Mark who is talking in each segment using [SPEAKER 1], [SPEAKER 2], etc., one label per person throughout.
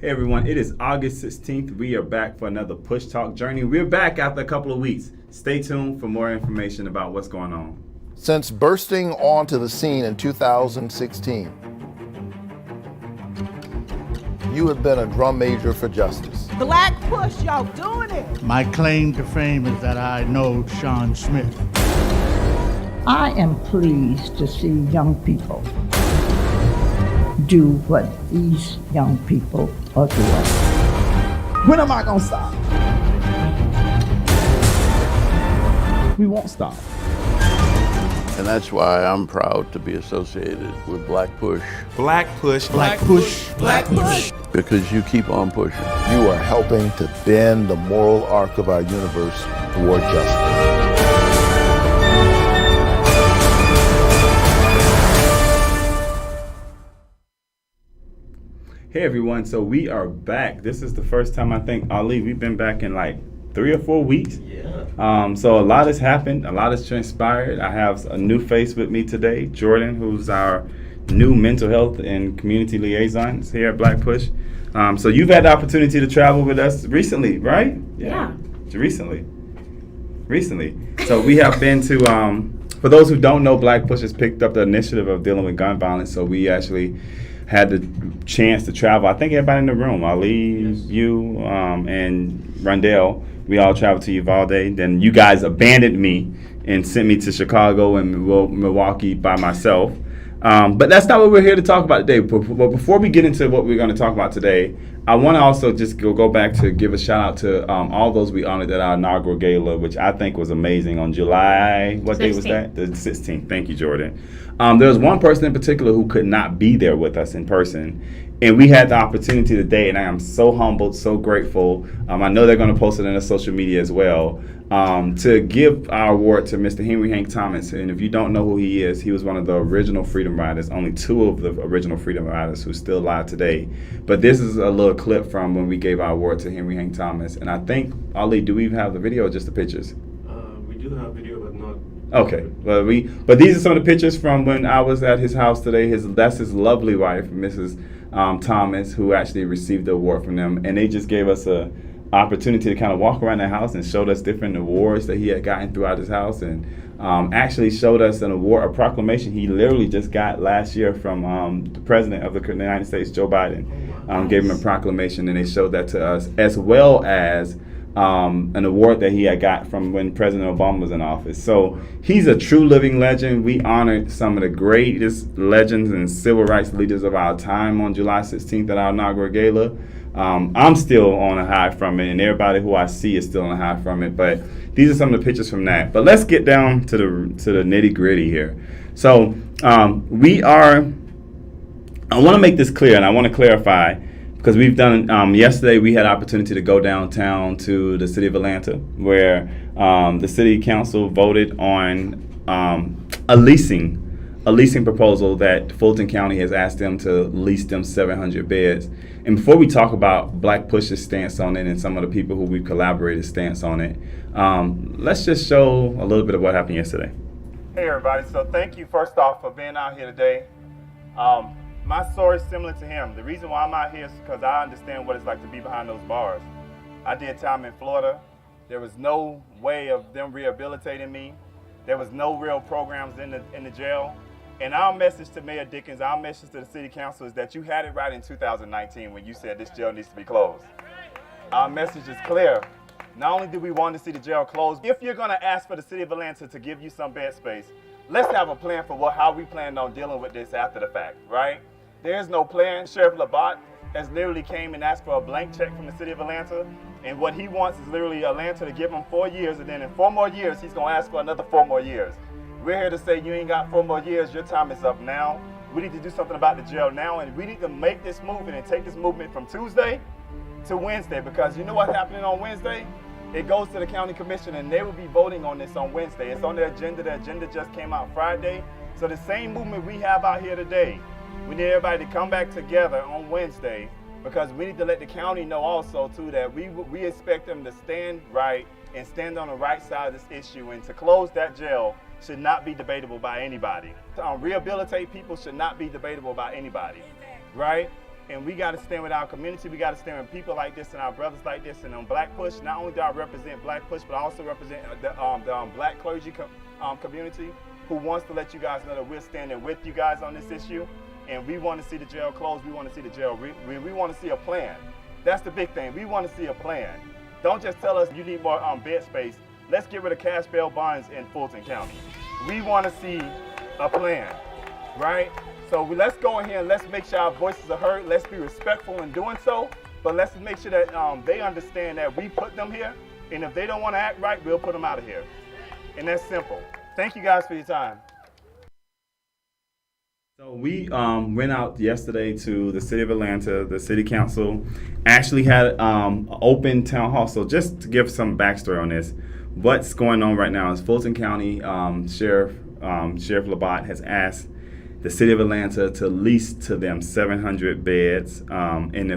[SPEAKER 1] Hey everyone, it is August 16th. We are back for another Push Talk journey. We're back after a couple of weeks. Stay tuned for more information about what's going on.
[SPEAKER 2] Since bursting onto the scene in 2016, you have been a drum major for justice.
[SPEAKER 3] Black Push, y'all doing it.
[SPEAKER 4] My claim to fame is that I know Sean Smith.
[SPEAKER 5] I am pleased to see young people do what these young people are doing.
[SPEAKER 6] When am I gonna stop? We won't stop.
[SPEAKER 7] And that's why I'm proud to be associated with Black Push.
[SPEAKER 8] Black Push.
[SPEAKER 4] Black Push.
[SPEAKER 8] Black Push.
[SPEAKER 7] Because you keep on pushing.
[SPEAKER 2] You are helping to bend the moral arc of our universe toward justice.
[SPEAKER 1] Hey everyone, so we are back. This is the first time I think, Ali, we've been back in like 3 or 4 weeks.
[SPEAKER 8] Yeah.
[SPEAKER 1] So a lot has happened, a lot has transpired. I have a new face with me today, Jordan, who's our new mental health and community liaison here at Black Push. So you've had the opportunity to travel with us recently, right?
[SPEAKER 9] Yeah.
[SPEAKER 1] Recently. So we have been to, for those who don't know, Black Push has picked up the initiative of dealing with gun violence. So we actually had the chance to travel. I think everybody in the room, Ali,
[SPEAKER 8] Yes.
[SPEAKER 1] you, and Rondell, we all traveled to Uvalde. Then you guys abandoned me and sent me to Chicago and Milwaukee by myself. But that's not what we're here to talk about today. But before we get into what we're going to talk about today, I want to also just go back to give a shout out to all those we honored at our inaugural gala, which I think was amazing on July, what day was that? The 16th. Thank you, Jordan. There was one person in particular who could not be there with us in person. And we had the opportunity today, and I am so humbled, so grateful. I know they're going to post it on their social media as well, to give our award to Mr. Henry Hank Thomas. And if you don't know who he is, he was one of the original Freedom Riders, only 2 of the original Freedom Riders who still alive today. But this is a little clip from when we gave our award to Henry Hank Thomas. And I think, Ali, do we have the video or just the pictures?
[SPEAKER 8] We do have video, but not.
[SPEAKER 1] Okay, well, but these are some of the pictures from when I was at his house today. That's his lovely wife, Mrs. Thomas, who actually received the award from them, and they just gave us a opportunity to kind of walk around the house and showed us different awards that he had gotten throughout his house, and actually showed us an award, a proclamation he literally just got last year from the president of the United States, Joe Biden. Gave him a proclamation, and they showed that to us, as well as an award that he had got from when President Obama was in office. So he's a true living legend. We honored some of the greatest legends and civil rights leaders of our time on July 16th at our inaugural gala. I'm still on a high from it, and everybody who I see is still on a high from it. But these are some of the pictures from that. But let's get down to the nitty gritty here. So I want to make this clear, and I want to clarify, because we've done, yesterday we had opportunity to go downtown to the city of Atlanta, where the city council voted on a leasing proposal that Fulton County has asked them to lease them 700 beds. And before we talk about Black Push's stance on it and some of the people who we've collaborated stance on it, let's just show a little bit of what happened yesterday. Hey everybody, so thank you first off for being out here today. My story is similar to him. The reason why I'm out here is because I understand what it's like to be behind those bars. I did time in Florida. There was no way of them rehabilitating me. There was no real programs in the jail. And our message to Mayor Dickens, our message to the city council is that you had it right in 2019 when you said this jail needs to be closed. Our message is clear. Not only do we want to see the jail closed, if you're going to ask for the city of Atlanta to give you some bed space, let's have a plan for how we plan on dealing with this after the fact, right? There's no plan. Sheriff Labatt has literally came and asked for a blank check from the city of Atlanta. And what he wants is literally Atlanta to give him 4 years. And then in 4 more years, he's going to ask for another 4 more years. We're here to say you ain't got 4 more years. Your time is up now. We need to do something about the jail now. And we need to make this movement and take this movement from Tuesday to Wednesday. Because you know what's happening on Wednesday? It goes to the county commission and they will be voting on this on Wednesday. It's on their agenda. The agenda just came out Friday. So the same movement we have out here today, we need everybody to come back together on Wednesday, because we need to let the county know also too that we expect them to stand right and stand on the right side of this issue, and to close that jail should not be debatable by anybody. To rehabilitate people should not be debatable by anybody, right? And we got to stand with our community. We got to stand with people like this and our brothers like this. And on Black Push, not only do I represent Black Push, but I also represent the Black clergy community who wants to let you guys know that we're standing with you guys on this issue. And we want to see the jail closed. We want to see the jail. We want to see a plan. That's the big thing. We want to see a plan. Don't just tell us you need more bed space. Let's get rid of cash bail bonds in Fulton County. We want to see a plan, right? So let's go in here and let's make sure our voices are heard. Let's be respectful in doing so, but let's make sure that they understand that we put them here, and if they don't want to act right, we'll put them out of here. And that's simple. Thank you guys for your time. So we went out yesterday to the city of Atlanta. The city council actually had an open town hall. So just to give some backstory on this, what's going on right now is Fulton County Sheriff Labatt has asked the city of Atlanta to lease to them 700 beds in the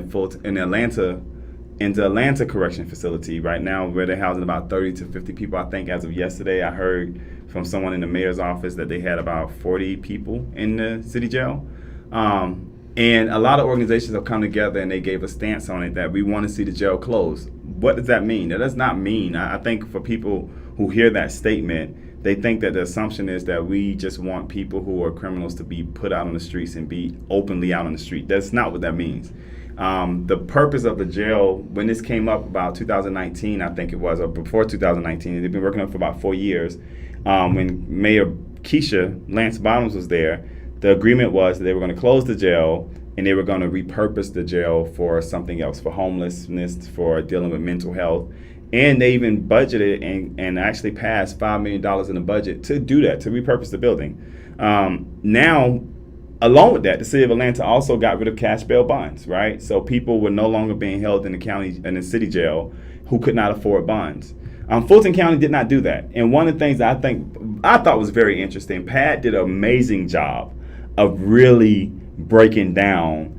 [SPEAKER 1] Atlanta Correction Facility. Right now, where they're housing about 30 to 50 people. I think as of yesterday, I heard from someone in the mayor's office that they had about 40 people in the city jail. And a lot of organizations have come together and they gave a stance on it that we want to see the jail closed. What does that mean? That does not mean, I think for people who hear that statement, they think that the assumption is that we just want people who are criminals to be put out on the streets and be openly out on the street. That's not what that means. The purpose of the jail, when this came up about 2019, I think it was, or before 2019, they've been working on it for about 4 years. When Mayor Lance Bottoms was there, the agreement was that they were going to close the jail and they were going to repurpose the jail for something else, for homelessness, for dealing with mental health. And they even budgeted and actually passed $5 million in the budget to do that, to repurpose the building. Now, along with that, the city of Atlanta also got rid of cash bail bonds, right? So people were no longer being held in the city jail who could not afford bonds. Fulton County did not do that. And one of the things that I thought was very interesting, Pat did an amazing job of really breaking down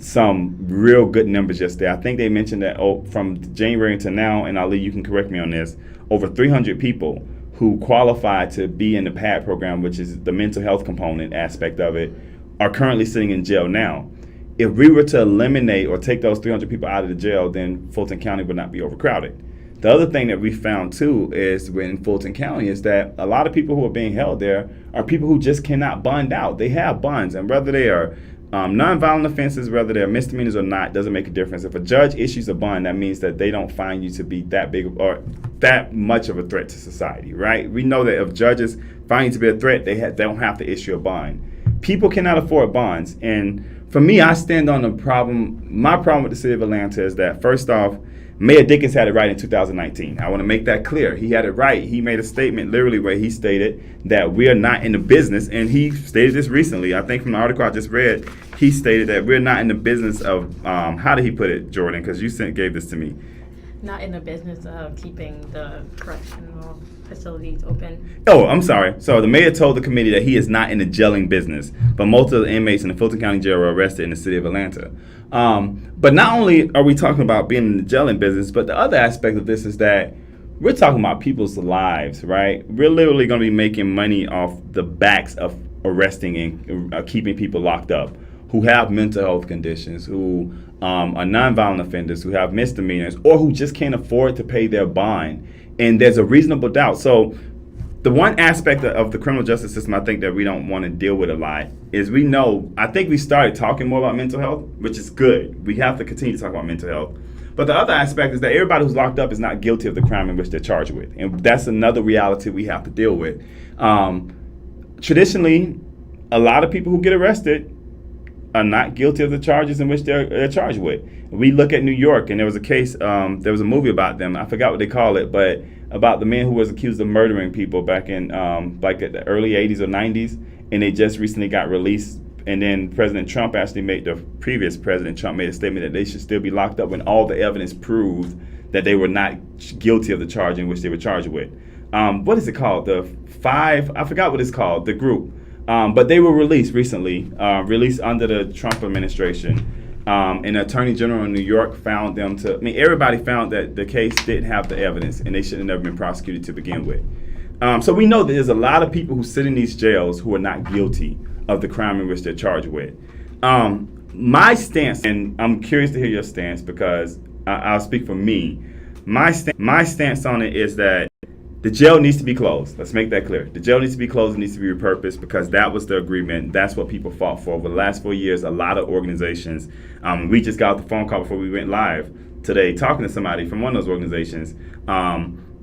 [SPEAKER 1] some real good numbers yesterday. I think they mentioned that from January to now, and Ali, you can correct me on this, over 300 people who qualified to be in the PAD program, which is the mental health component aspect of it, are currently sitting in jail now. If we were to eliminate or take those 300 people out of the jail, then Fulton County would not be overcrowded. The other thing that we found too is in Fulton County is that a lot of people who are being held there are people who just cannot bond out. They have bonds, and whether they are nonviolent offenses, whether they're misdemeanors or not, doesn't make a difference. If a judge issues a bond, that means that they don't find you to be that big or that much of a threat to society, right? We know that if judges find you to be a threat, they don't have to issue a bond. People cannot afford bonds, and for me, I stand on the problem. My problem with the city of Atlanta is that, first off, Mayor Dickens had it right in 2019. I want to make that clear. He had it right. He made a statement literally where he stated that we are not in the business, and he stated this recently. I think from the article I just read, he stated that we're not in the business of, how did he put it, Jordan? Because you gave this to me.
[SPEAKER 9] Not in the business of keeping the correctional facilities open.
[SPEAKER 1] Oh, I'm sorry. So the mayor told the committee that he is not in the jailing business, but most of the inmates in the Fulton County Jail were arrested in the city of Atlanta. But not only are we talking about being in the jailing business, but the other aspect of this is that we're talking about people's lives, right? We're literally going to be making money off the backs of arresting and keeping people locked up who have mental health conditions, who are nonviolent offenders, who have misdemeanors, or who just can't afford to pay their bond. And there's a reasonable doubt. So the one aspect of the criminal justice system I think that we don't want to deal with a lot is I think we started talking more about mental health, which is good. We have to continue to talk about mental health. But the other aspect is that everybody who's locked up is not guilty of the crime in which they're charged with. And that's another reality we have to deal with. Traditionally, a lot of people who get arrested are not guilty of the charges in which they're charged with. We look at New York, and there was a case, there was a movie about them. I forgot what they call it, but about the man who was accused of murdering people back in like at the early 80s or 90s, and they just recently got released. And then President Trump the previous President Trump made a statement that they should still be locked up when all the evidence proved that they were not guilty of the charge in which they were charged with. What is it called? I forgot what it's called, the group. But they were released recently, released under the Trump administration. And the Attorney General in New York found them everybody found that the case didn't have the evidence and they should have never been prosecuted to begin with. So we know that there's a lot of people who sit in these jails who are not guilty of the crime in which they're charged with. my stance, and I'm curious to hear your stance because I'll speak for me. My stance on it is that the jail needs to be closed. Let's make that clear. The jail needs to be closed. It needs to be repurposed because that was the agreement. That's what people fought for. Over the last 4 years, a lot of organizations, we just got the phone call before we went live today talking to somebody from one of those organizations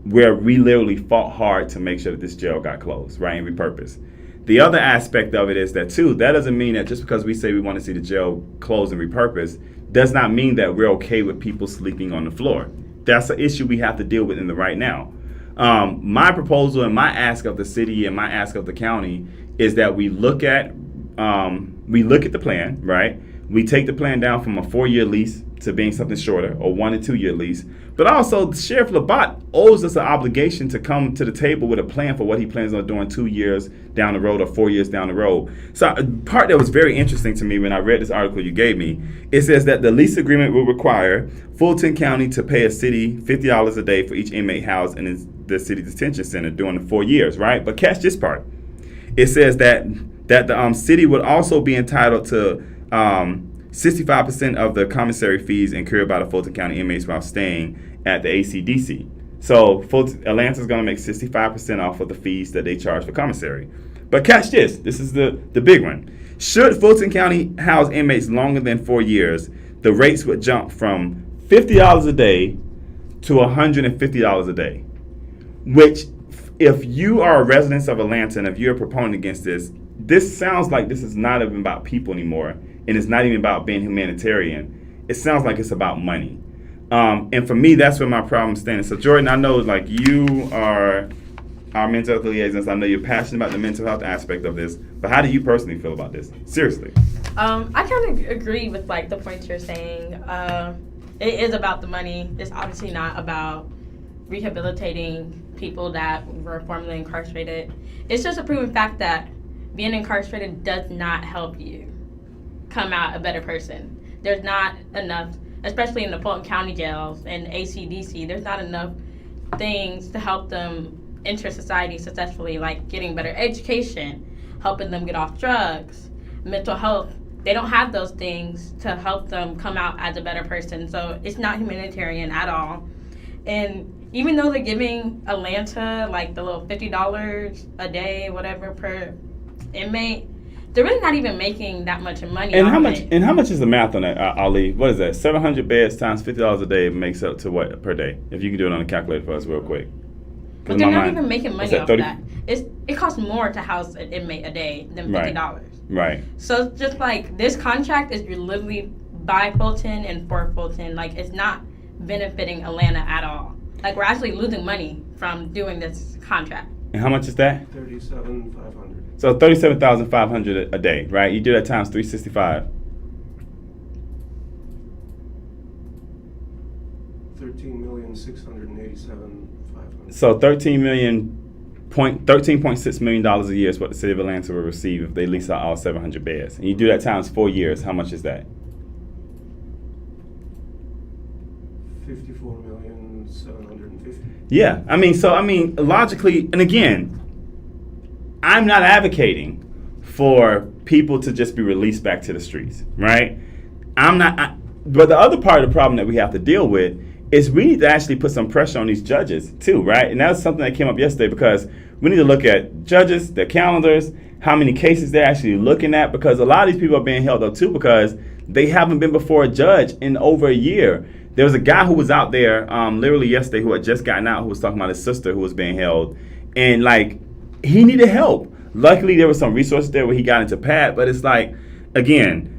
[SPEAKER 1] where we literally fought hard to make sure that this jail got closed, right, and repurposed. The other aspect of it is that, too, that doesn't mean that just because we say we want to see the jail closed and repurposed does not mean that we're okay with people sleeping on the floor. That's an issue we have to deal with in the right now. My proposal and my ask of the city and my ask of the county is that we look at the plan, right? We take the plan down from a 4-year lease to being something shorter, or 1 and 2 year lease. But also, Sheriff Labat owes us an obligation to come to the table with a plan for what he plans on doing 2 years down the road or 4 years down the road. So a part that was very interesting to me when I read this article you gave me, it says that the lease agreement will require Fulton County to pay a city $50 a day for each inmate housed in the city detention center during the 4 years, right? But catch this part. It says that the city would also be entitled to 65% of the commissary fees incurred by the Fulton County inmates while staying at the ACDC. So Atlanta's going to make 65% off of the fees that they charge for commissary. But catch this. This is the big one. Should Fulton County house inmates longer than 4 years, the rates would jump from $50 a day to $150 a day. Which, if you are a resident of Atlanta and if you're a proponent against this sounds like this is not even about people anymore. And it's not even about being humanitarian. It sounds like it's about money. And for me, that's where my problem stands. So Jordan, I know like you are our mental health liaisons. I know you're passionate about the mental health aspect of this. But how do you personally feel about this? Seriously.
[SPEAKER 9] I kind of agree with like the points you're saying. It is about the money. It's obviously not about rehabilitating people that were formerly incarcerated. It's just a proven fact that being incarcerated does not help you come out a better person. There's not enough, especially in the Fulton County jails and ACDC, there's not enough things to help them enter society successfully, like getting better education, helping them get off drugs, mental health. They don't have those things to help them come out as a better person. So it's not humanitarian at all. And even though they're giving Atlanta like the little $50 a day, whatever, per inmate, they're really not even making that much money.
[SPEAKER 1] And how much is the math on that, Ali? What is that? 700 beds times $50 a day makes up to what per day? If you can do it on a calculator for us real quick.
[SPEAKER 9] But they're not even making money off that. It costs more to house an inmate a day than $50.
[SPEAKER 1] Right.
[SPEAKER 9] So just like this contract is literally by Fulton and for Fulton. Like it's not benefiting Atlanta at all. Like we're actually losing money from doing this contract.
[SPEAKER 1] And how much is that?
[SPEAKER 8] $37,500.
[SPEAKER 1] So $37,500 a day, right? You do that times 365.
[SPEAKER 8] $13,687,500.
[SPEAKER 1] So $13.6 million a year is what the city of Atlanta will receive if they lease out all 700 beds. And you do that times 4 years. How much is that?
[SPEAKER 8] $54,750,000.
[SPEAKER 1] Yeah, I mean, logically, and again, I'm not advocating for people to just be released back to the streets, right? But the other part of the problem that we have to deal with is we need to actually put some pressure on these judges too, right? And that's something that came up yesterday because we need to look at judges, their calendars, how many cases they're actually looking at, because a lot of these people are being held up too because they haven't been before a judge in over a year. There was a guy who was out there literally yesterday who had just gotten out who was talking about his sister who was being held, and like he needed help. Luckily, there was some resources there where he got into PAD, but it's like, again,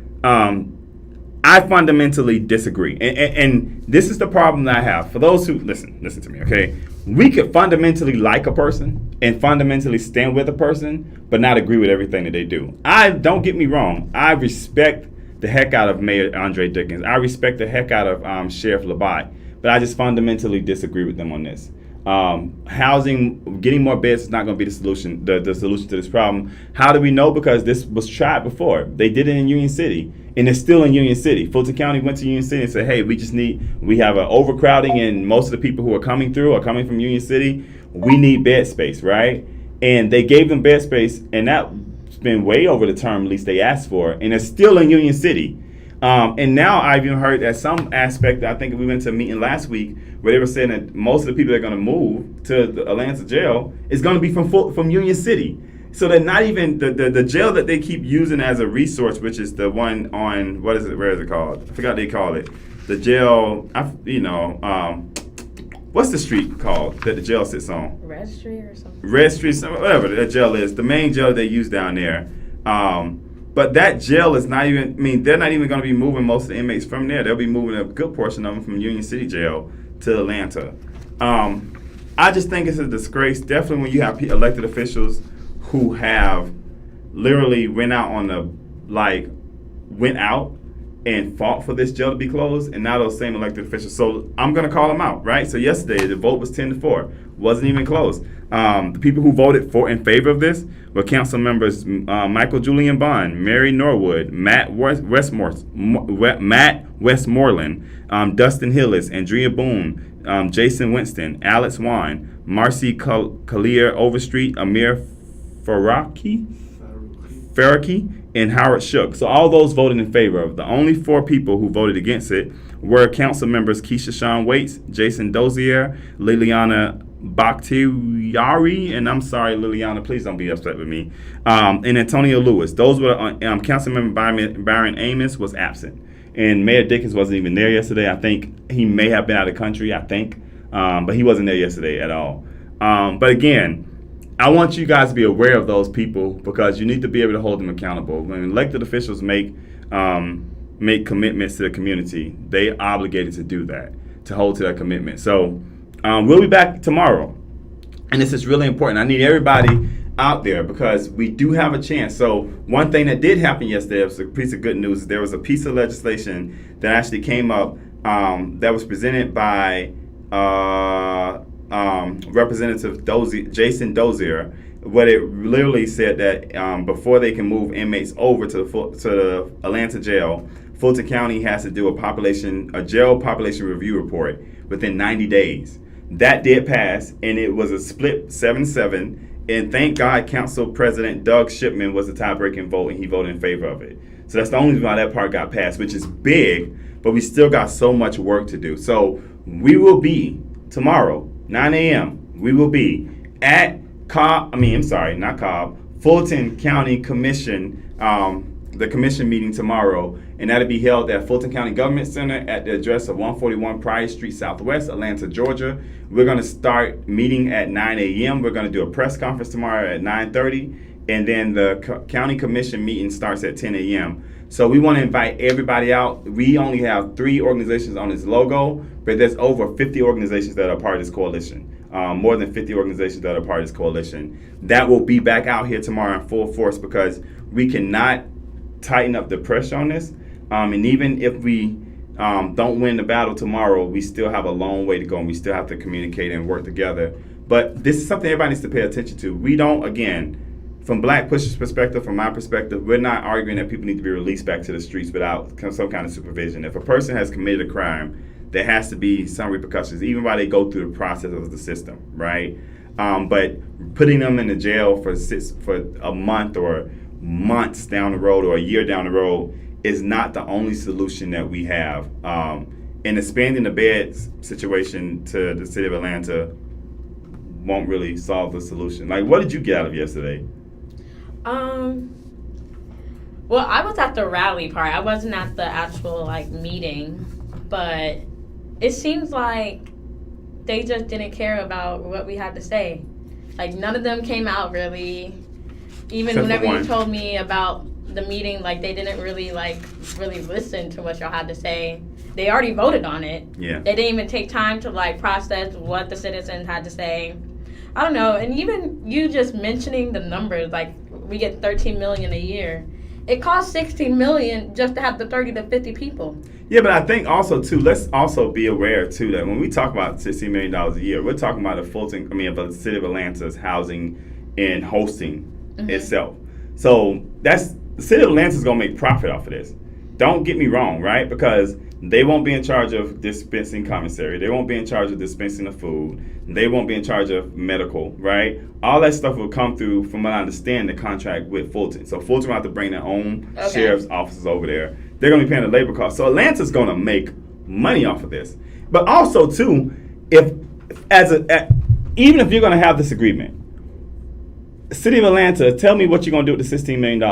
[SPEAKER 1] I fundamentally disagree. And this is the problem that I have. For those who, listen to me, okay? We could fundamentally like a person and fundamentally stand with a person, but not agree with everything that they do. Don't get me wrong. I respect the heck out of Mayor Andre Dickens. I respect the heck out of Sheriff Labat, but I just fundamentally disagree with them on this. Housing, getting more beds is not going to be the solution. The solution to this problem. How do we know? Because this was tried before. They did it in Union City, and it's still in Union City. Fulton County went to Union City and said, "Hey, we have an overcrowding, and most of the people who are coming through are coming from Union City. We need bed space, right?" And they gave them bed space, and that's been way over the term at least they asked for, and it's still in Union City. And now I've even heard that some aspect, I think we went to a meeting last week where they were saying that most of the people that are going to move to the Atlanta jail is going to be from Union City. So they're not even, the jail that they keep using as a resource, which is the one on, where is it called? I forgot what they call it. The jail, what's the street called that the jail sits on?
[SPEAKER 9] Red Street or something?
[SPEAKER 1] Red Street, whatever the jail is. The main jail they use down there. But that jail is not even, they're not even going to be moving most of the inmates from there. They'll be moving a good portion of them from Union City Jail to Atlanta. I just think it's a disgrace, definitely when you have elected officials who have literally went out and fought for this jail to be closed, and now those same elected officials. So I'm going to call them out, right? So yesterday, the vote was 10-4. Wasn't even close. The people who voted in favor of this were council members Michael Julian Bond, Mary Norwood, Matt Westmoreland, Dustin Hillis, Andrea Boone, Jason Winston, Alex Wan, Marcy Kalir Overstreet, Amir Faraki, and Howard Shook. So all those voted in favor of. The only 4 people who voted against it were council members Keisha Shawn Waits, Jason Dozier, Liliana Bakhtiari, and I'm sorry, Liliana, please don't be upset with me, and Antonio Lewis. Those were council member Byron Amos was absent, and Mayor Dickens wasn't even there yesterday. I think he may have been out of the country, but he wasn't there yesterday at all. But again, I want you guys to be aware of those people because you need to be able to hold them accountable. When elected officials make commitments to the community, they are obligated to do that, to hold to that commitment. So we'll be back tomorrow. And this is really important. I need everybody out there because we do have a chance. So one thing that did happen yesterday was a piece of good news. There was a piece of legislation that actually came up that was presented by Representative Jason Dozier, what it literally said that before they can move inmates over to the Atlanta jail, Fulton County has to do a jail population review report within 90 days. That did pass, and it was a split 7-7. And thank God, Council President Doug Shipman was the tie-breaking vote, and he voted in favor of it. So that's the only reason why that part got passed, which is big, but we still got so much work to do. So we will be tomorrow, 9 a.m. We will be at Fulton County Commission, the commission meeting tomorrow, and that'll be held at Fulton County Government Center at the address of 141 Pryor Street Southwest, Atlanta, Georgia. We're going to start meeting at 9 a.m. We're going to do a press conference tomorrow at 9:30, and then the county commission meeting starts at 10 a.m. So we want to invite everybody out. We only have 3 organizations on this logo, but there's over 50 organizations that are part of this coalition. More than 50 organizations that are part of this coalition. That will be back out here tomorrow in full force because we cannot tighten up the pressure on this. And even if we don't win the battle tomorrow, we still have a long way to go and we still have to communicate and work together. But this is something everybody needs to pay attention to. We don't, again, from Black Push's perspective, from my perspective, we're not arguing that people need to be released back to the streets without some kind of supervision. If a person has committed a crime, there has to be some repercussions, even while they go through the process of the system, right? But putting them in the jail for a month or months down the road or a year down the road is not the only solution that we have. And expanding the beds situation to the city of Atlanta won't really solve the solution. Like, what did you get out of yesterday?
[SPEAKER 9] Well, I was at the rally part. I wasn't at the actual meeting, but it seems like they just didn't care about what we had to say. Like, none of them came out really. Even whenever you told me about the meeting, they didn't really listen to what y'all had to say. They already voted on it.
[SPEAKER 1] Yeah.
[SPEAKER 9] They didn't even take time to process what the citizens had to say. I don't know. And even you just mentioning the numbers, we get $13 million a year. It costs $16 million just to have the 30 to 50 people.
[SPEAKER 1] Yeah, but I think also too, let's also be aware too that when we talk about $16 million a year, we're talking about the city of Atlanta's housing and hosting itself. So the city of Atlanta's gonna make profit off of this. Don't get me wrong, right? Because they won't be in charge of dispensing commissary. They won't be in charge of dispensing the food. They won't be in charge of medical, right? All that stuff will come through, from what I understand, the contract with Fulton. So Fulton will have to bring their own sheriff's officers over there they're going to be paying the labor cost. So Atlanta's going to make money off of this. But also, too, even if you're going to have this agreement, City of Atlanta, tell me what you're going to do with the $16 million.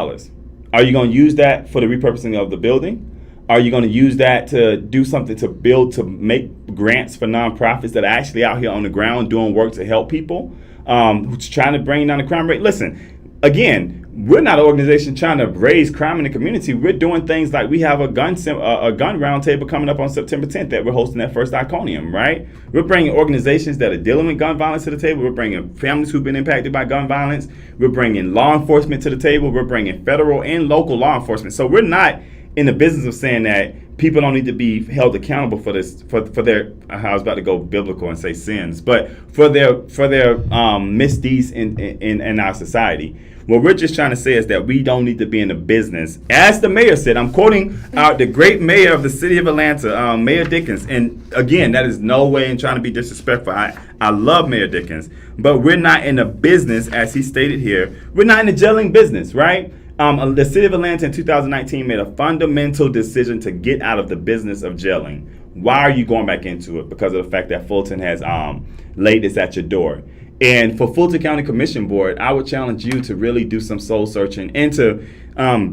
[SPEAKER 1] Are you going to use that for the repurposing of the building? Are you going to use that to do something to make grants for nonprofits that are actually out here on the ground doing work to help people, who's trying to bring down the crime rate? Listen, again, we're not an organization trying to raise crime in the community. We're doing things like we have a gun roundtable coming up on September 10th that we're hosting at First Iconium, right? We're bringing organizations that are dealing with gun violence to the table. We're bringing families who've been impacted by gun violence. We're bringing law enforcement to the table. We're bringing federal and local law enforcement. So we're not in the business of saying that people don't need to be held accountable for this, for their, I was about to go biblical and say sins, but for their misdeeds in our society. What we're just trying to say is that we don't need to be in the business. As the mayor said, I'm quoting the great mayor of the city of Atlanta, Mayor Dickens. And again, that is no way in trying to be disrespectful. I love Mayor Dickens, but we're not in the business, as he stated here. We're not in the gelling business, right? The city of Atlanta in 2019 made a fundamental decision to get out of the business of gelling. Why are you going back into it? Because of the fact that Fulton has laid this at your door. And for Fulton County Commission Board, I would challenge you to really do some soul searching and to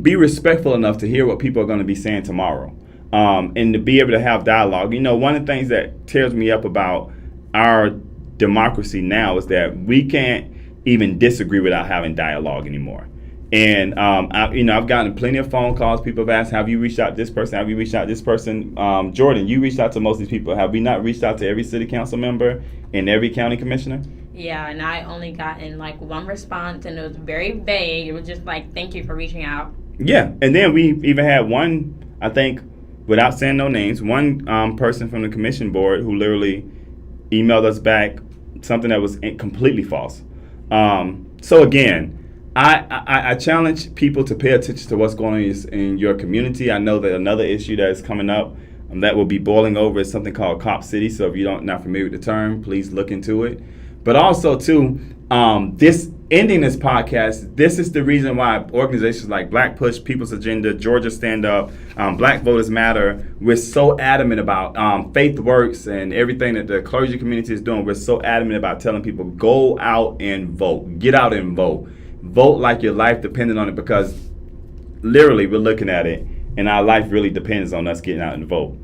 [SPEAKER 1] be respectful enough to hear what people are going to be saying tomorrow, and to be able to have dialogue. You know, one of the things that tears me up about our democracy now is that we can't even disagree without having dialogue anymore. And I've gotten plenty of phone calls. People have asked, "Have you reached out to this person? Have you reached out to this person?" Jordan, you reached out to most of these people. Have we not reached out to every city council member and every county commissioner?
[SPEAKER 9] Yeah, and I only gotten like one response, and it was very vague. It was just like, "Thank you for reaching out."
[SPEAKER 1] Yeah, and then we even had one, I think, without saying no names, one person from the commission board who literally emailed us back something that was completely false. So again, I challenge people to pay attention to what's going on in your community. I know that another issue that is coming up that will be boiling over is something called Cop City. So if you're not familiar with the term, please look into it. But also, too, ending this podcast, this is the reason why organizations like Black Push, People's Agenda, Georgia Stand Up, Black Voters Matter, we're so adamant about Faith Works and everything that the clergy community is doing. We're so adamant about telling people, go out and vote. Get out and vote. Vote like your life depended on it, because literally we're looking at it and our life really depends on us getting out and vote.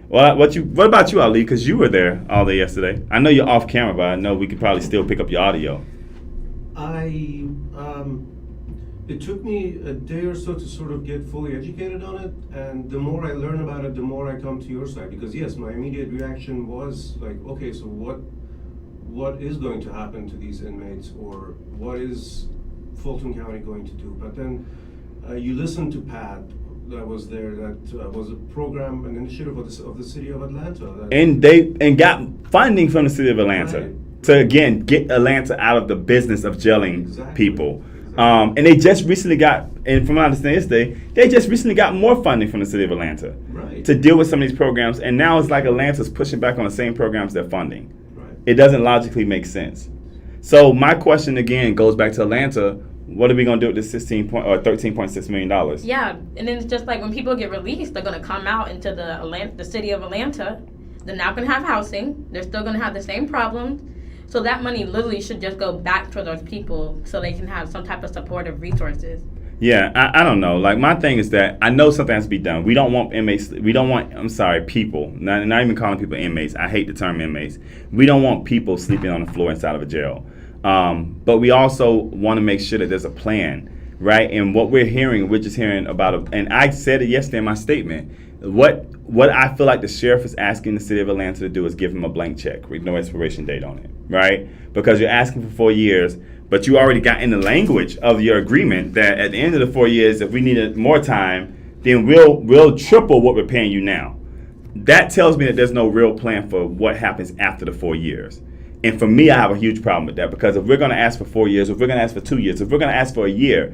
[SPEAKER 1] Well, what about you, Ali? Because you were there all day yesterday. I know you're off camera, but I know we could probably still pick up your audio.
[SPEAKER 8] It took me a day or so to sort of get fully educated on it, and the more I learn about it, the more I come to your side. Because yes, my immediate reaction was like, okay, so what is going to happen to these inmates, or what is Fulton County going to do? But then you listen to Pat, that was there, that was a program, an initiative of the city of Atlanta.
[SPEAKER 1] And got funding from the city of Atlanta,
[SPEAKER 8] right,
[SPEAKER 1] to, again, get Atlanta out of the business of gelling
[SPEAKER 8] exactly,
[SPEAKER 1] people.
[SPEAKER 8] Exactly.
[SPEAKER 1] And they just recently got, and from my understanding yesterday, they just recently got more funding from the city of Atlanta,
[SPEAKER 8] right,
[SPEAKER 1] to deal with some of these programs. And now it's like Atlanta's pushing back on the same programs they're funding.
[SPEAKER 8] right.
[SPEAKER 1] It doesn't logically make sense. So my question again goes back to Atlanta. What are we gonna do with this $13.6 million?
[SPEAKER 9] Yeah, and then it's just like when people get released, they're gonna come out into the city of Atlanta. They're not gonna have housing. They're still gonna have the same problems. So that money literally should just go back to those people so they can have some type of supportive resources.
[SPEAKER 1] Yeah, I don't know. Like, my thing is that I know something has to be done. We don't want inmates. People. Not even calling people inmates. I hate the term inmates. We don't want people sleeping on the floor inside of a jail. But we also want to make sure that there's a plan, right? And what we're just hearing about, and I said it yesterday in my statement, what I feel like the sheriff is asking the city of Atlanta to do is give him a blank check with no expiration date on it, right? Because you're asking for 4 years, but you already got in the language of your agreement that at the end of the 4 years, if we needed more time, then we'll triple what we're paying you now. That tells me that there's no real plan for what happens after the 4 years. And for me, I have a huge problem with that, because if we're going to ask for 4 years, if we're going to ask for 2 years, if we're going to ask for a year,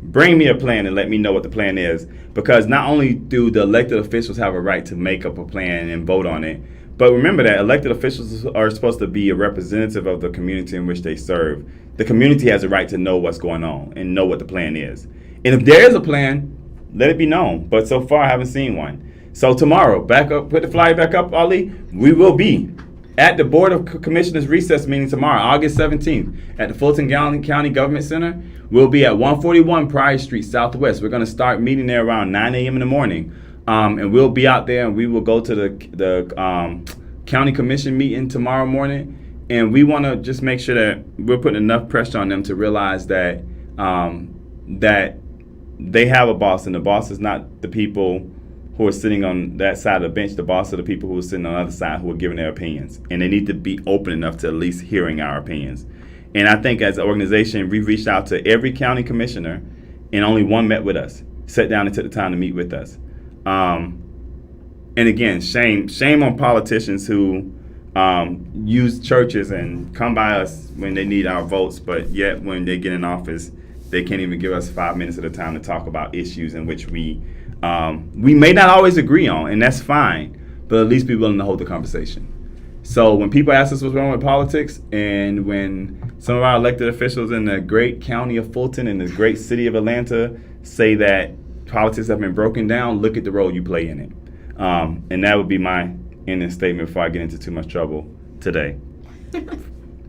[SPEAKER 1] bring me a plan and let me know what the plan is. Because not only do the elected officials have a right to make up a plan and vote on it, but remember that elected officials are supposed to be a representative of the community in which they serve. The community has a right to know what's going on and know what the plan is. And if there is a plan, let it be known. But so far, I haven't seen one. So tomorrow, back up, put the flyer back up, Ali. We will be at the Board of Commissioners recess meeting tomorrow, August 17th, at the Fulton County Government Center. We'll be at 141 Pryor Street Southwest. We're going to start meeting there around 9 a.m. in the morning. And we'll be out there, and we will go to the county commission meeting tomorrow morning. And we want to just make sure that we're putting enough pressure on them to realize that that they have a boss, and the boss is not the people who are sitting on that side of the bench. The boss are the people who are sitting on the other side who are giving their opinions. And they need to be open enough to at least hearing our opinions. And I think as an organization, we've reached out to every county commissioner, and only one met with us, sat down and took the time to meet with us. And again, shame on politicians who use churches and come by us when they need our votes, but yet when they get in office, they can't even give us 5 minutes at a time to talk about issues in which we may not always agree on, and that's fine, but at least be willing to hold the conversation. So when people ask us what's wrong with politics, and when some of our elected officials in the great county of Fulton and the great city of Atlanta say that politics have been broken down, look at the role you play in it. And that would be my ending statement before I get into too much trouble today.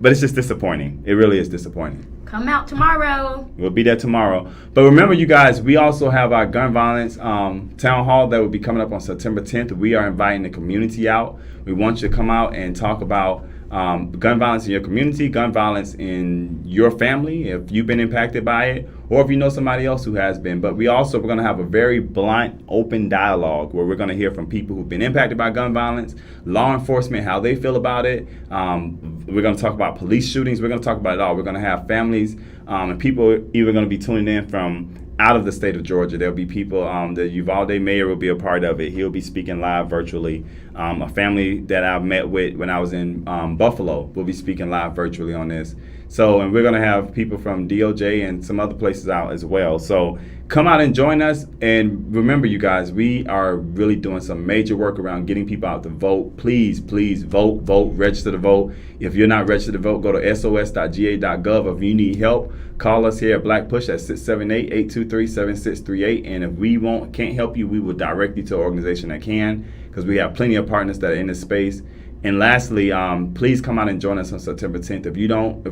[SPEAKER 1] But it's just disappointing. It really is disappointing.
[SPEAKER 9] Come out tomorrow.
[SPEAKER 1] We'll be there tomorrow. But remember, you guys, we also have our gun violence town hall that will be coming up on September 10th. We are inviting the community out. We want you to come out and talk about gun violence in your community, gun violence in your family, if you've been impacted by it, or if you know somebody else who has been. But we're going to have a very blunt, open dialogue where we're going to hear from people who've been impacted by gun violence, law enforcement, how they feel about it. We're going to talk about police shootings. We're going to talk about it all. We're going to have families and people even going to be tuning in from out of the state of Georgia. There'll be people, the Uvalde mayor will be a part of it. He'll be speaking live virtually. A family that I met with when I was in Buffalo will be speaking live virtually on this. So, and we're going to have people from DOJ and some other places out as well. So come out and join us. And remember, you guys, we are really doing some major work around getting people out to vote. Please vote, register to vote. If you're not registered to vote, go to sos.ga.gov. If you need help, call us here at Black Push at 678-823-7638. And if we can't help you, we will direct you to an organization that can, because we have plenty of partners that are in this space. And lastly, please come out and join us on September 10th. If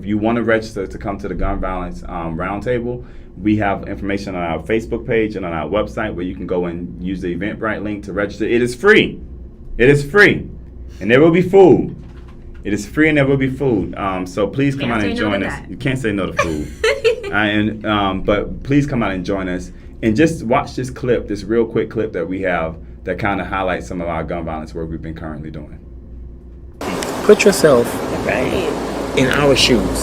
[SPEAKER 1] you want to register to come to the gun violence roundtable, we have information on our Facebook page and on our website where you can go and use the Eventbrite link to register. It is free. And there will be food. It is free and there will be food. So please come out and join us. You can't say no to food. But please come out and join us. And just watch this real quick clip that we have that kind of highlights some of our gun violence work we've been currently doing.
[SPEAKER 10] Put yourself in our shoes.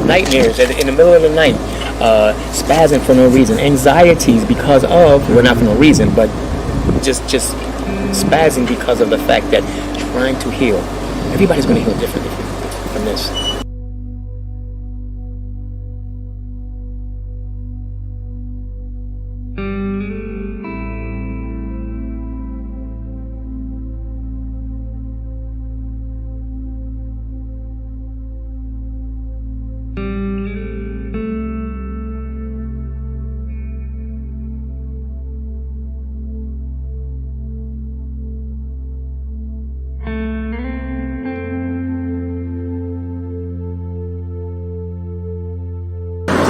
[SPEAKER 10] Nightmares in the middle of the night, spazzing for no reason, anxieties because of, well, not for no reason, but just spazzing because of the fact that trying to heal. Everybody's going to heal differently from this.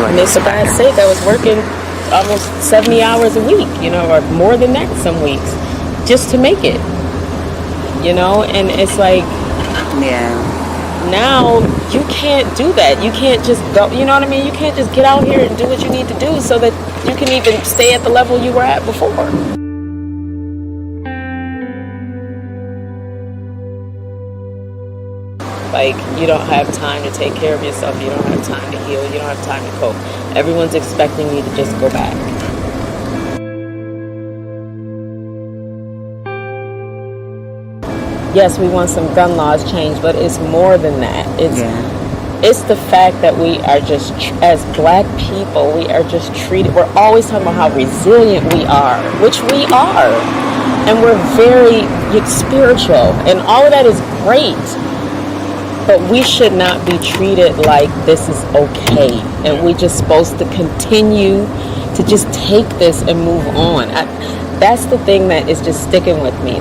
[SPEAKER 10] And it's for God's sake, I was working almost 70 hours a week, or more than that some weeks, just to make it, and it's like, now you can't do that. You can't just go, you know what I mean? You can't just get out here and do what you need to do so that you can even stay at the level you were at before. Like, you don't have time to take care of yourself. You don't have time to heal. You don't have time to cope. Everyone's expecting you to just go back. Yes, we want some gun laws changed, but it's more than that. It's the fact that we are just, as black people, we are just treated, we're always talking about how resilient we are, which we are. And we're very spiritual, and all of that is great.
[SPEAKER 11] But we should not be treated like this is okay, and we're just supposed to continue to just take this and move on. That's the thing that is just sticking with me.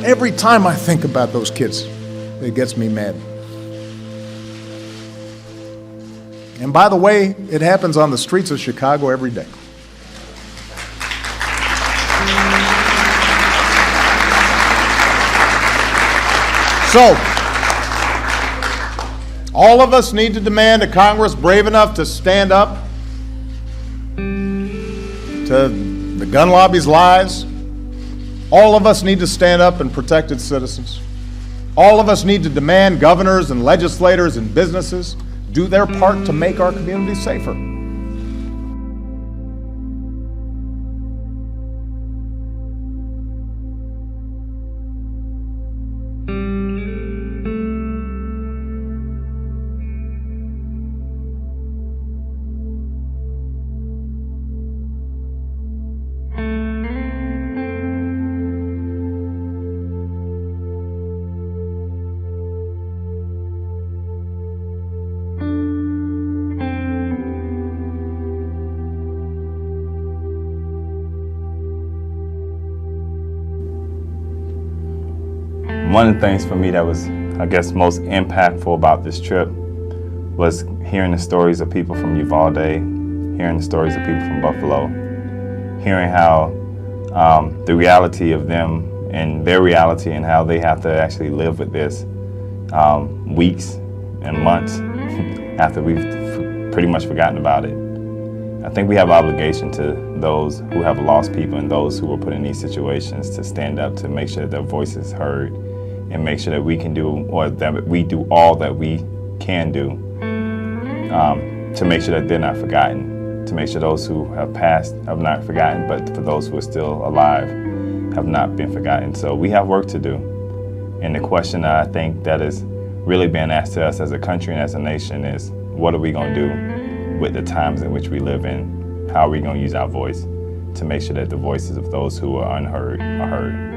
[SPEAKER 12] Every time I think about those kids, it gets me mad. And by the way, it happens on the streets of Chicago every day. So, all of us need to demand a Congress brave enough to stand up to the gun lobby's lies. All of us need to stand up and protect its citizens. All of us need to demand governors and legislators and businesses do their part to make our communities safer.
[SPEAKER 1] One of the things for me that was, I guess, most impactful about this trip was hearing the stories of people from Uvalde, hearing the stories of people from Buffalo, hearing how the reality of them and their reality and how they have to actually live with this weeks and months after we've pretty much forgotten about it. I think we have an obligation to those who have lost people and those who were put in these situations to stand up to make sure that their voice is heard and make sure that we can do, or that we do all that we can do to make sure that they're not forgotten, to make sure those who have passed have not forgotten, but for those who are still alive have not been forgotten. So we have work to do. And the question I think that is really being asked to us as a country and as a nation is, what are we going to do with the times in which we live in? How are we going to use our voice to make sure that the voices of those who are unheard are heard?